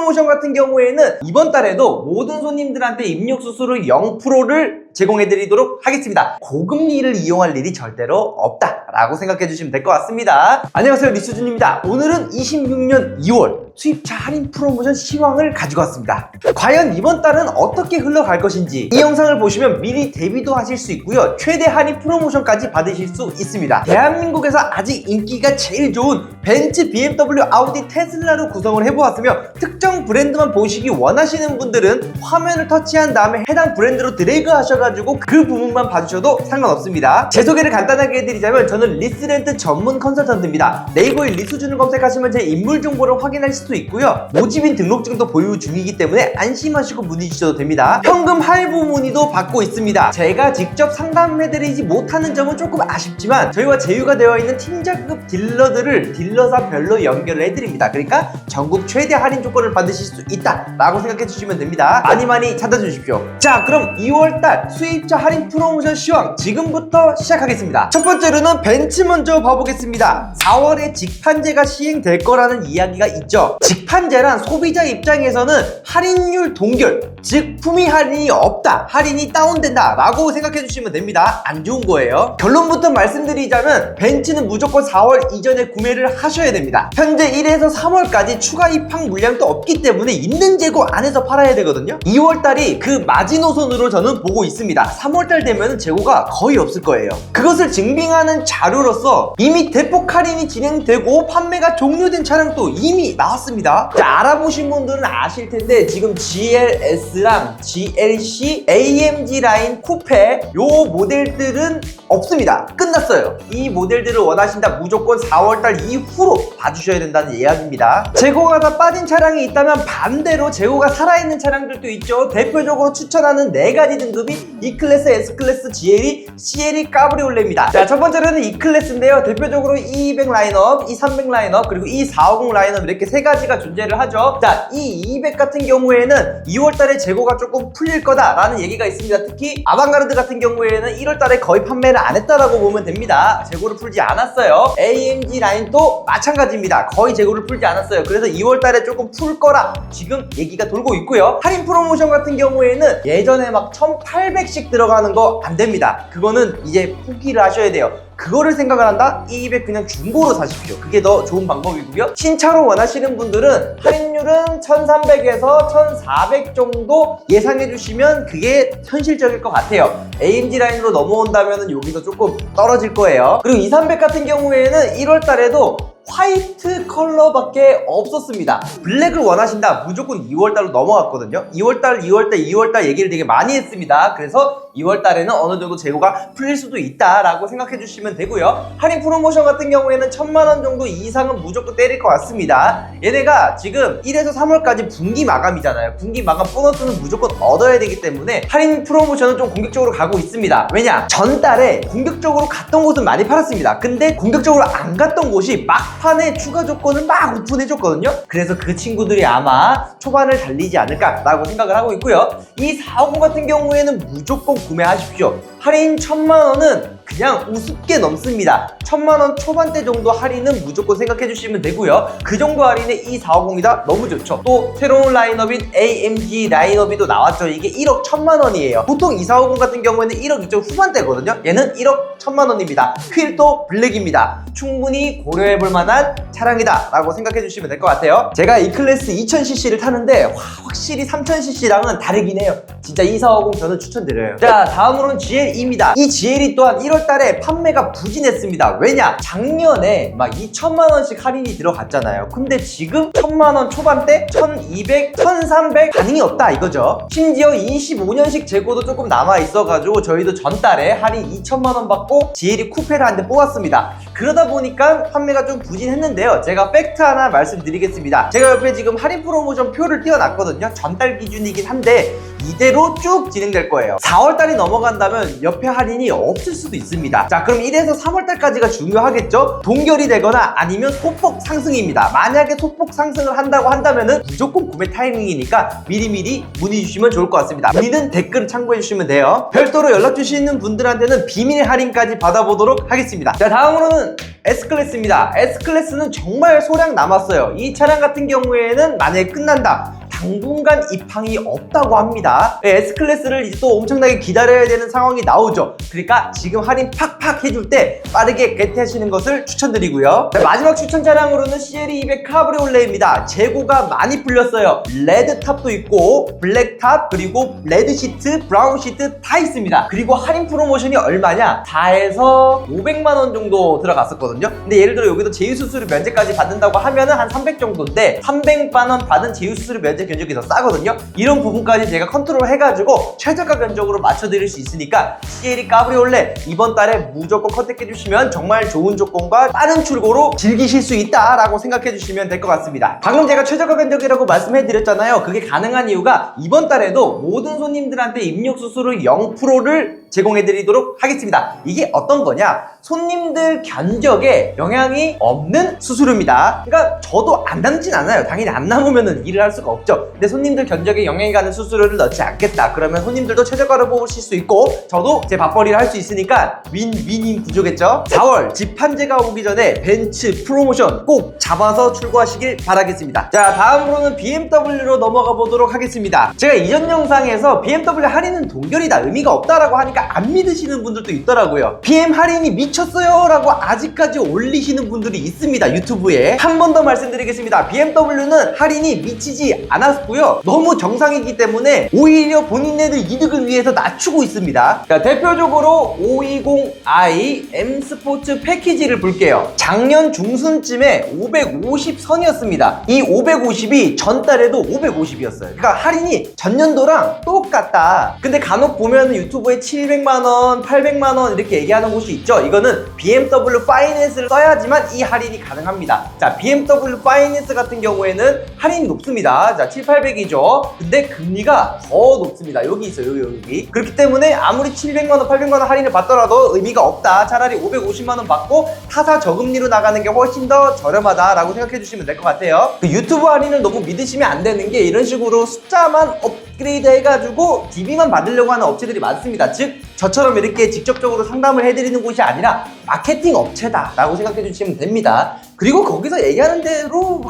프로모션 같은 경우에는 이번 달에도 모든 손님들한테 입력 수수료 0%를 제공해드리도록 하겠습니다. 고금리를 이용할 일이 절대로 없다라고 생각해주시면 될 것 같습니다. 안녕하세요, 리수준입니다. 오늘은 26년 2월 수입차 할인 프로모션 시황을 가지고 왔습니다. 과연 이번 달은 어떻게 흘러갈 것인지 이 영상을 보시면 미리 대비도 하실 수 있고요, 최대 할인 프로모션까지 받으실 수 있습니다. 대한민국에서 아직 인기가 제일 좋은 벤츠, BMW, 아우디, 테슬라로 구성을 해보았으며, 특정 브랜드만 보시기 원하시는 분들은 화면을 터치한 다음에 해당 브랜드로 드래그 하셔가지고 그 부분만 봐주셔도 상관없습니다. 제 소개를 간단하게 해드리자면, 저는 리스렌트 전문 컨설턴트입니다. 네이버에 리수준을 검색하시면 제 인물 정보를 확인할 수도 있고요, 모집인 등록증도 보유 중이기 때문에 안심하시고 문의 주셔도 됩니다. 현금 할부 문의도 받고 있습니다. 제가 직접 상담해드리지 못하는 점은 조금 아쉽지만, 저희와 제휴가 되어 있는 팀장급 딜러들을 딜러사별로 연결을 해드립니다. 그러니까 전국 최대 할인 조건을 받으실 수 있다라고 생각해 주시면 됩니다. 많이 찾아주십시오. 자, 그럼 2월달 수입차 할인 프로모션 시황 지금부터 시작하겠습니다. 첫 번째로는 벤츠 먼저 봐보겠습니다. 4월에 직판제가 시행될 거라는 이야기가 있죠. 직판제란 소비자 입장에서는 할인율 동결, 즉 품위 할인이 없다, 할인이 다운된다 라고 생각해 주시면 됩니다. 안 좋은 거예요. 결론부터 말씀드리자면, 벤츠는 무조건 4월 이전에 구매를 하셔야 됩니다. 현재 1에서 3월까지 추가 입항 물량도 없기 때문에 있는 재고 안에서 팔아야 되거든요. 2월달이 그 마지노선으로 저는 보고 있습니다. 3월달 되면 재고가 거의 없을 거예요. 그것을 증빙하는 자료로서 이미 대폭 할인이 진행되고 판매가 종료된 차량도 이미 나왔습니다. 자, 알아보신 분들은 아실 텐데, 지금 GLS랑 GLC, AMG 라인 쿠페 요 모델들은 없습니다. 끝났어요. 이 모델들을 원하신다 무조건 4월달 이후로 봐주셔야 된다는 이야기입니다. 재고가 다 빠진 차량이 있다면 반대로 재고가 살아있는 차량들도 있죠. 대표적으로 추천하는 4가지 등급이 E클래스, S클래스, GLE, CLE, 까브리올레입니다. 자, 첫 번째로는 E클래스인데요. 대표적으로 E200 라인업, E300 라인업, 그리고 E450 라인업, 이렇게 3가지가 존재를 하죠. 자, E200 같은 경우에는 2월달에 재고가 조금 풀릴 거다라는 얘기가 있습니다. 특히 아방가르드 같은 경우에는 1월달에 거의 판매를 안 했다라고 보면 됩니다. 재고를 풀지 않았어요. AMG 라인도 마찬가지입니다. 거의 재고를 풀지 않았어요. 그래서 2월달에 조금 풀 거라 지금 얘기가 돌고 있고요. 할인 프로모션 같은 경우에는 예전에 막 1800씩 들어가는 거 안 됩니다. 그거는 이제 포기를 하셔야 돼요. 그거를 생각을 한다? E200 그냥 중고로 사십시오. 그게 더 좋은 방법이고요. 신차로 원하시는 분들은 할인율은 1300에서 1400 정도 예상해 주시면 그게 현실적일 것 같아요. AMG 라인으로 넘어온다면 여기서 조금 떨어질 거예요. 그리고 E300 같은 경우에는 1월 달에도 화이트 컬러밖에 없었습니다. 블랙을 원하신다 무조건 2월달로 넘어갔거든요. 2월달 얘기를 되게 많이 했습니다. 그래서 2월달에는 어느 정도 재고가 풀릴 수도 있다라고 생각해 주시면 되고요. 할인 프로모션 같은 경우에는 1000만원 정도 이상은 무조건 때릴 것 같습니다. 얘네가 지금 1에서 3월까지 분기 마감이잖아요. 분기 마감 보너스는 무조건 얻어야 되기 때문에 할인 프로모션은 좀 공격적으로 가고 있습니다. 왜냐? 전달에 공격적으로 갔던 곳은 많이 팔았습니다. 근데 공격적으로 안 갔던 곳이 막판에 추가 조건을 막 오픈해줬거든요. 그래서 그 친구들이 아마 초반을 달리지 않을까라고 생각을 하고 있고요. 이 450 같은 경우에는 무조건 구매하십시오. 할인 1000만원은 그냥 우습게 넘습니다. 1000만원 초반대 정도 할인은 무조건 생각해 주시면 되고요. 그 정도 할인에 이 450이다? 너무 좋죠. 또 새로운 라인업인 AMG 라인업이 또 나왔죠. 이게 1억 1000만원이에요. 보통 이 450 같은 경우에는 1억 2점 후반대거든요. 얘는 1억 1000만원입니다. 휠도 블랙입니다. 충분히 고려해볼 만한 차량이다 라고 생각해 주시면 될 것 같아요. 제가 E클래스 2000cc를 타는데 확실히 3000cc랑은 다르긴 해요. 진짜 이 450 저는 추천드려요. 자, 다음으로는 GLE입니다. 이 GLE 또한 1월달에 판매가 부진했습니다. 왜냐? 작년에 막 2천만원씩 할인이 들어갔잖아요. 근데 지금 1000만원 초반대 1200, 1300 반응이 없다 이거죠. 심지어 25년식 재고도 조금 남아있어가지고 저희도 전달에 할인 2000만원 받고 GLE 쿠페를 한 대 뽑았습니다. 그러다 보니까 판매가 좀 부진했는데요. 제가 팩트 하나 말씀드리겠습니다. 제가 옆에 지금 할인 프로모션 표를 띄워놨거든요. 전달 기준이긴 한데 이대로 쭉 진행될 거예요. 4월달이 넘어간다면 옆에 할인이 없을 수도 있습니다. 자, 그럼 1에서 3월달까지가 중요하겠죠? 동결이 되거나 아니면 소폭 상승입니다. 만약에 소폭 상승을 한다고 한다면은 무조건 구매 타이밍이니까 미리미리 문의 주시면 좋을 것 같습니다. 문의는 댓글 참고해 주시면 돼요. 별도로 연락 주시는 분들한테는 비밀 할인까지 받아보도록 하겠습니다. 자, 다음으로는 S클래스입니다. S클래스는 정말 소량 남았어요. 이 차량 같은 경우에는 만약에 끝난다, 당분간 입항이 없다고 합니다. S클래스를 이제 또 엄청나게 기다려야 되는 상황이 나오죠. 그러니까 지금 할인 팍팍 해줄 때 빠르게 개퇴하시는 것을 추천드리고요. 마지막 추천 차량으로는 CLE200 카브리올레입니다. 재고가 많이 풀렸어요. 레드 탑도 있고 블랙 탑, 그리고 레드 시트, 브라운 시트 다 있습니다. 그리고 할인 프로모션이 얼마냐? 4에서 500만 원 정도 들어갔었거든요. 근데 예를 들어 여기도 제휴수수료 면제까지 받는다고 하면은 한 300 정도인데 300만 원 받은 제휴수수료 면제 견적이 더 싸거든요. 이런 부분까지 제가 컨트롤 해가지고 최저가 견적으로 맞춰드릴 수 있으니까 CLE 카브리올레 이번 달에 무조건 컨택해 주시면 정말 좋은 조건과 빠른 출고로 즐기실 수 있다라고 생각해 주시면 될 것 같습니다. 방금 제가 최저가 견적이라고 말씀해 드렸잖아요. 그게 가능한 이유가 이번 달에도 모든 손님들한테 입력 수수료 0%를 제공해 드리도록 하겠습니다. 이게 어떤 거냐? 손님들 견적에 영향이 없는 수수료입니다. 그러니까 저도 안 남진 않아요. 당연히 안 남으면 일을 할 수가 없죠. 근데 손님들 견적에 영향이 가는 수수료를 넣지 않겠다. 그러면 손님들도 최저가로 뽑으실 수 있고 저도 제 밥벌이를 할 수 있으니까 윈윈인 구조겠죠. 4월 집판제가 오기 전에 벤츠 프로모션 꼭 잡아서 출고하시길 바라겠습니다. 자, 다음으로는 BMW로 넘어가 보도록 하겠습니다. 제가 이전 영상에서 BMW 할인은 동결이다, 의미가 없다라고 하니까 안 믿으시는 분들도 있더라고요. BM 할인이 미쳤어요 라고 아직까지 올리시는 분들이 있습니다. 유튜브에. 한 번 더 말씀드리겠습니다. BMW는 할인이 미치지 않았고요. 너무 정상이기 때문에 오히려 본인네들 이득을 위해서 낮추고 있습니다. 자, 대표적으로 520i M 스포츠 패키지를 볼게요. 작년 중순쯤에 550선이었습니다. 이 550이 전달에도 550이었어요. 그러니까 할인이 전년도랑 똑같다. 근데 간혹 보면 유튜브에 700만원, 800만원 이렇게 얘기하는 곳이 있죠. 이거는 BMW 파이낸스를 써야지만 이 할인이 가능합니다. 자, BMW 파이낸스 같은 경우에는 할인이 높습니다. 자, 7, 800이죠. 근데 금리가 더 높습니다. 여기 있어요. 여기. 그렇기 때문에 아무리 700만원, 800만원 할인을 받더라도 의미가 없다. 차라리 550만원 받고 타사 저금리로 나가는 게 훨씬 더 저렴하다라고 생각해 주시면 될 것 같아요. 그 유튜브 할인을 너무 믿으시면 안 되는 게 이런 식으로 숫자만 업그레이드 해가지고 DB만 받으려고 하는 업체들이 많습니다. 즉 저처럼 이렇게 직접적으로 상담을 해드리는 곳이 아니라 마케팅 업체다 라고 생각해 주시면 됩니다. 그리고 거기서 얘기하는 대로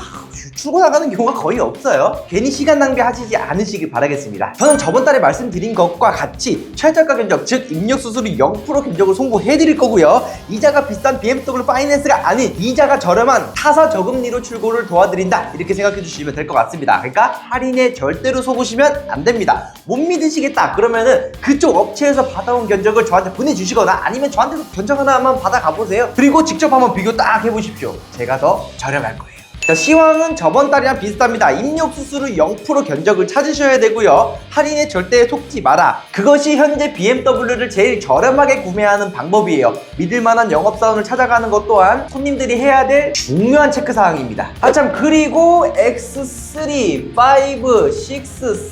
출고 나가는 경우가 거의 없어요. 괜히 시간 낭비하시지 않으시길 바라겠습니다. 저는 저번 달에 말씀드린 것과 같이 최저가 견적, 즉 입력 수수료 0% 견적을 송부해 드릴 거고요. 이자가 비싼 BMW 파이낸스가 아닌 이자가 저렴한 타사 저금리로 출고를 도와드린다, 이렇게 생각해 주시면 될 것 같습니다. 그러니까 할인에 절대로 속으시면 안 됩니다. 못 믿으시겠다 그러면은 그쪽 업체에서 받아온 견적을 저한테 보내주시거나 아니면 저한테도 견적 하나만 받아가 보세요. 그리고 직접 한번 비교 딱 해보십시오. 제가 더 저렴할 거예요. 자, 시황은 저번 달이랑 비슷합니다. 입력 수수료 0% 견적을 찾으셔야 되고요. 할인에 절대 속지 마라. 그것이 현재 BMW를 제일 저렴하게 구매하는 방법이에요. 믿을만한 영업사원을 찾아가는 것 또한 손님들이 해야 될 중요한 체크사항입니다. 참, 그리고 X3, 5, 6,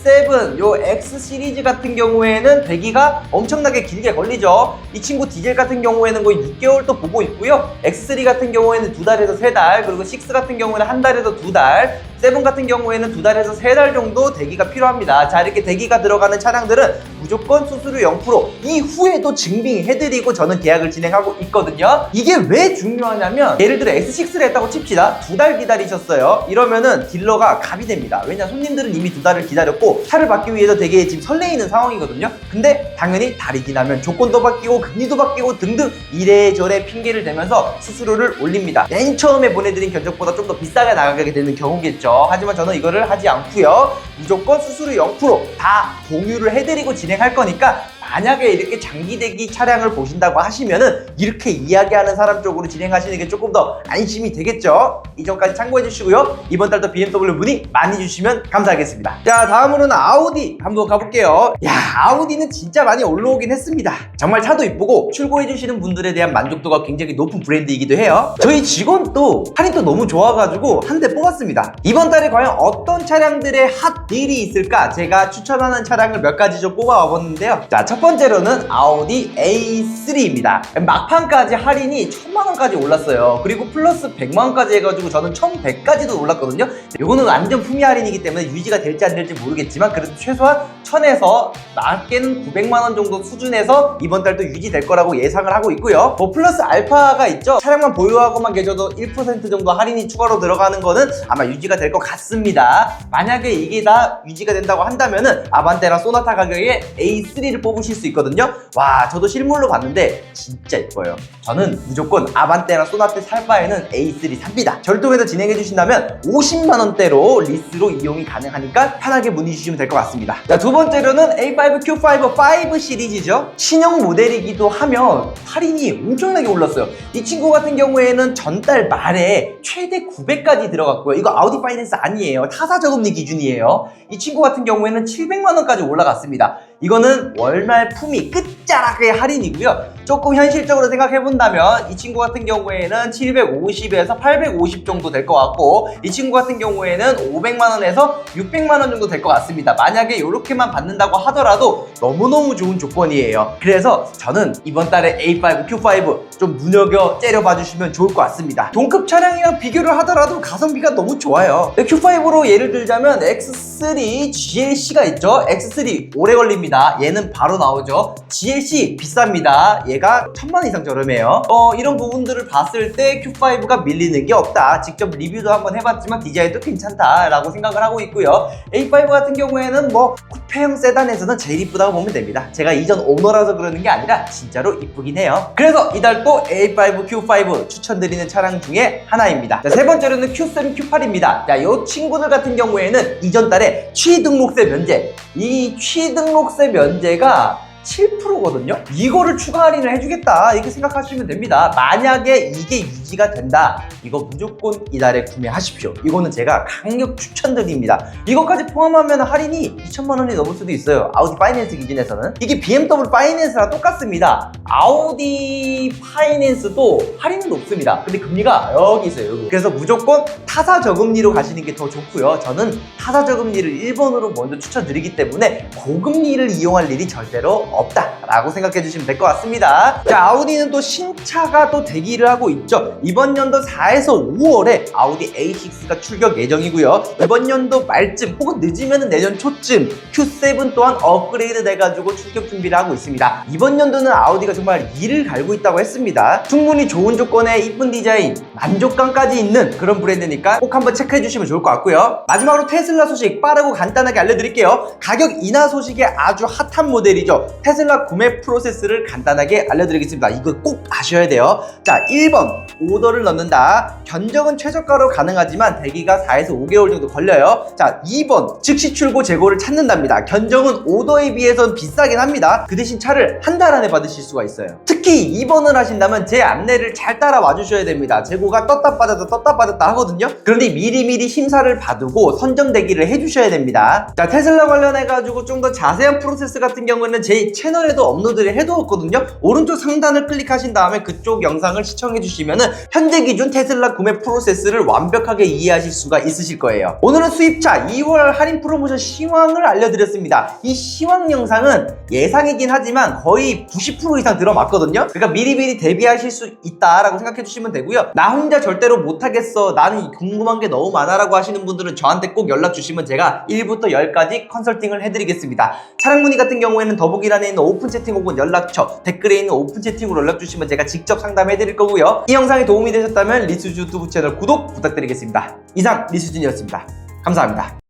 7, 요 X 시리즈 같은 경우에는 대기가 엄청나게 길게 걸리죠. 이 친구 디젤 같은 경우에는 거의 6개월 또 보고 있고요. X3 같은 경우에는 2달에서 3달, 그리고 6 같은 경우에는 1달에서 2달, 7 같은 경우에는 2달에서 3달 정도 대기가 필요합니다. 자, 이렇게 대기가 들어가는 차량들은 무조건 수수료 0% 이후에도 증빙해드리고 저는 계약을 진행하고 있거든요. 이게 왜 중요하냐면 예를 들어 S6를 했다고 칩시다. 2달 기다리셨어요. 이러면은 딜러가 갑이 됩니다. 왜냐, 손님들은 이미 2달을 기다렸고 차를 받기 위해서 되게 지금 설레이는 상황이거든요. 근데 당연히 달이 지나면 조건도 바뀌고 금리도 바뀌고 등등 이래저래 핑계를 대면서 수수료를 올립니다. 맨 처음에 보내드린 견적보다 좀 더 비싸게 나가게 되는 경우겠죠. 하지만 저는 이거를 하지 않고요. 무조건 수수료 0% 다 공유를 해드리고 진행할 거니까 만약에 이렇게 장기 대기 차량을 보신다고 하시면은 이렇게 이야기하는 사람 쪽으로 진행하시는 게 조금 더 안심이 되겠죠. 이점까지 참고해 주시고요. 이번 달도 BMW 문의 많이 주시면 감사하겠습니다. 자, 다음으로는 아우디 한번 가볼게요. 야, 아우디는 진짜 많이 올라오긴 했습니다. 정말 차도 이쁘고 출고해 주시는 분들에 대한 만족도가 굉장히 높은 브랜드이기도 해요. 저희 직원도 할인도 너무 좋아가지고 한 대 뽑았습니다. 이번 달에 과연 어떤 차량들의 핫 딜이 있을까 제가 추천하는 차량을 몇 가지 좀 뽑아와 봤는데요. 자, 첫 첫 번째로는 아우디 A3입니다. 막판까지 할인이 1000만원까지 올랐어요. 그리고 플러스 100만원까지 해가지고 저는 1100까지도 올랐거든요. 이거는 완전 품위 할인이기 때문에 유지가 될지 안 될지 모르겠지만 그래도 최소한 1000에서 낮게는 900만원 정도 수준에서 이번 달도 유지될 거라고 예상을 하고 있고요. 뭐 플러스 알파가 있죠. 차량만 보유하고만 계셔도 1% 정도 할인이 추가로 들어가는 거는 아마 유지가 될 것 같습니다. 만약에 이게 다 유지가 된다고 한다면은 아반떼랑 소나타 가격에 A3를 뽑으실 수 있거든요. 와, 저도 실물로 봤는데 진짜 예뻐요. 저는 무조건 아반떼랑 소나타 살 바에는 A3 삽니다. 저를 통해서 진행해 주신다면 50만원대로 리스로 이용이 가능하니까 편하게 문의 주시면 될 것 같습니다. 자, 두 번째로는 A5Q5 5 시리즈죠. 신형 모델이기도 하면 할인이 엄청나게 올랐어요. 이 친구 같은 경우에는 전달 말에 최대 900까지 들어갔고요. 이거 아우디 파이낸스 아니에요. 타사 저금리 기준이에요. 이 친구 같은 경우에는 700만원까지 올라갔습니다. 이거는 월말 품위 끝자락의 할인이고요. 조금 현실적으로 생각해본다면 이 친구 같은 경우에는 750에서 850 정도 될 것 같고 이 친구 같은 경우에는 500만원에서 600만원 정도 될 것 같습니다. 만약에 이렇게만 받는다고 하더라도 너무너무 좋은 조건이에요. 그래서 저는 이번 달에 A5, Q5 좀 눈여겨 째려봐 주시면 좋을 것 같습니다. 동급 차량이랑 비교를 하더라도 가성비가 너무 좋아요. Q5로 예를 들자면 X3 GLC가 있죠. X3 오래 걸립니다. 얘는 바로 나오죠. GLC 비쌉니다. 얘가 1000만원 이상 저렴해요. 이런 부분들을 봤을 때 Q5가 밀리는 게 없다. 직접 리뷰도 한번 해봤지만 디자인도 괜찮다라고 생각을 하고 있고요. A5 같은 경우에는 뭐 쿠페형 세단에서는 제일 이쁘다고 보면 됩니다. 제가 이전 오너라서 그러는 게 아니라 진짜로 이쁘긴 해요. 그래서 이달 또 A5, Q5 추천드리는 차량 중에 하나입니다. 자, 세 번째로는 Q7, Q8입니다. 자, 이 친구들 같은 경우에는 이전 달에 취등록세 면제. 이 취등록세 면제가 7%거든요. 이거를 추가 할인을 해주겠다 이렇게 생각하시면 됩니다. 만약에 이게 유지가 된다, 이거 무조건 이달에 구매하십시오. 이거는 제가 강력 추천드립니다. 이거까지 포함하면 할인이 2천만원이 넘을 수도 있어요. 아우디 파이낸스 기준에서는. 이게 BMW 파이낸스랑 똑같습니다. 아우디 파이낸스도 할인은 높습니다. 근데 금리가 여기 있어요, 여기. 그래서 무조건 타사 저금리로 가시는 게 더 좋고요. 저는 타사 저금리를 1번으로 먼저 추천드리기 때문에 고금리를 이용할 일이 절대로 없다라고 생각해 주시면 될 것 같습니다. 자, 아우디는 또 신차가 또 대기를 하고 있죠. 이번 연도 4에서 5월에 아우디 A6가 출격 예정이고요. 이번 연도 말쯤 혹은 늦으면 내년 초쯤 Q7 또한 업그레이드 돼가지고 출격 준비를 하고 있습니다. 이번 연도는 아우디가 정말 이를 갈고 있다고 했습니다. 충분히 좋은 조건에 이쁜 디자인, 만족감까지 있는 그런 브랜드니까 꼭 한번 체크해 주시면 좋을 것 같고요. 마지막으로 테슬라 소식 빠르고 간단하게 알려드릴게요. 가격 인하 소식에 아주 핫한 모델이죠. 테슬라 구매 프로세스를 간단하게 알려드리겠습니다. 이거 꼭 아셔야 돼요. 자, 1번 오더를 넣는다. 견적은 최저가로 가능하지만 대기가 4에서 5개월 정도 걸려요. 자, 2번 즉시 출고 재고를 찾는답니다. 견적은 오더에 비해서는 비싸긴 합니다. 그 대신 차를 한 달 안에 받으실 수가 있어요. 특히 2번을 하신다면 제 안내를 잘 따라와 주셔야 됩니다. 재고가 떴다 빠졌다 하거든요. 그런데 미리미리 심사를 받고 선점 대기를 해주셔야 됩니다. 자, 테슬라 관련해가지고 좀 더 자세한 프로세스 같은 경우는 제 채널에도 업로드를 해두었거든요. 오른쪽 상단을 클릭하신 다음에 그쪽 영상을 시청해 주시면은 현재 기준 테슬라 구매 프로세스를 완벽하게 이해하실 수가 있으실 거예요. 오늘은 수입차 2월 할인 프로모션 시황을 알려드렸습니다. 이 시황 영상은 예상이긴 하지만 거의 90% 이상 들어맞거든요. 그러니까 미리미리 대비하실 수 있다라고 생각해 주시면 되고요. 나 혼자 절대로 못하겠어, 나는 궁금한 게 너무 많아 라고 하시는 분들은 저한테 꼭 연락 주시면 제가 1부터 10까지 컨설팅을 해드리겠습니다. 차량 문의 같은 경우에는 더보기란에 있는 오픈 채팅 혹은 연락처, 댓글에 있는 오픈 채팅으로 연락 주시면 제가 직접 상담해 드릴 거고요. 이 영상이 도움이 되셨다면 리수준 유튜브 채널 구독 부탁드리겠습니다. 이상 리수준이었습니다. 감사합니다.